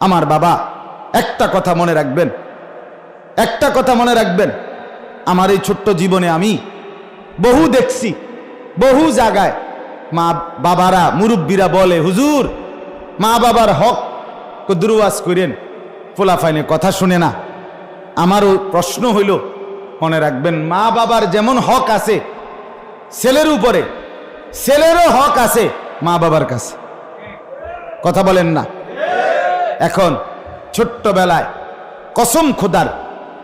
আমার বাবা, একটা কথা মনে রাখবেন, একটা কথা মনে রাখবেন, আমার এই ছোট্ট জীবনে আমি বহু দেখছি, বহু জায়গায় মা বাবারা মুরব্বীরা বলে, হুজুর মা বাবার হক দুরওয়াজ করেন, ফোলাফাইনে কথা শুনে না। আমারও প্রশ্ন হইল, মনে রাখবেন মা বাবার যেমন হক আছে ছেলের উপরে, ছেলেরও হক আছে মা বাবার কাছে। কথা বলেন না? এখন ছোট্টবেলায় কসম খোদার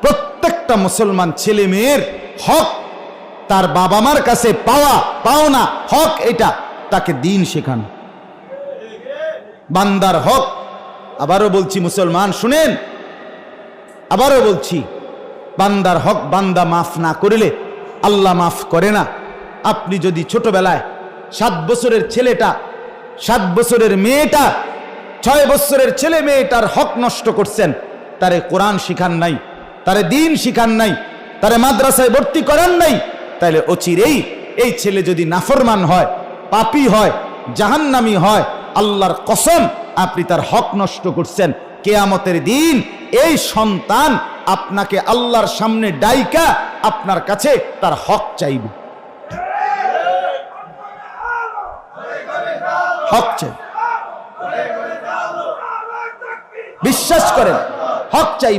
প্রত্যেকটা মুসলমান ছেলে মেয়ের হক তার বাবা মার কাছে পাওয়া, পাওনা হক এটা, তাকে দিন শেখানো বান্দার হক। আবারও বলছি মুসলমান শুনেন, আবারও বলছি, বান্দার হক বান্দা মাফ না করিলে আল্লাহ মাফ করে না। আপনি যদি ছোটবেলায় 7 বছরের ছেলেটা, 7 বছরের মেয়েটা, 6 বছরের ছেলে মেয়েটার হক নষ্ট করছেন, তারে কোরআন শিখান নাই, তারে দিন শিখান নাই, তারে মাদ্রাসায় ভর্তি করান নাই, তাহলে অচিরেই এই ছেলে যদি নাফরমান হয়, পাপী হয়, জাহান্নামী হয়, আল্লাহর কসম আপনি তার হক নষ্ট করছেন। কিয়ামতের দিন এই সন্তান আপনাকে আল্লাহর সামনে ডাইকা আপনার কাছে তার হক চাইবে, হক চাই, বিশ্বাস করেন, হক চাই।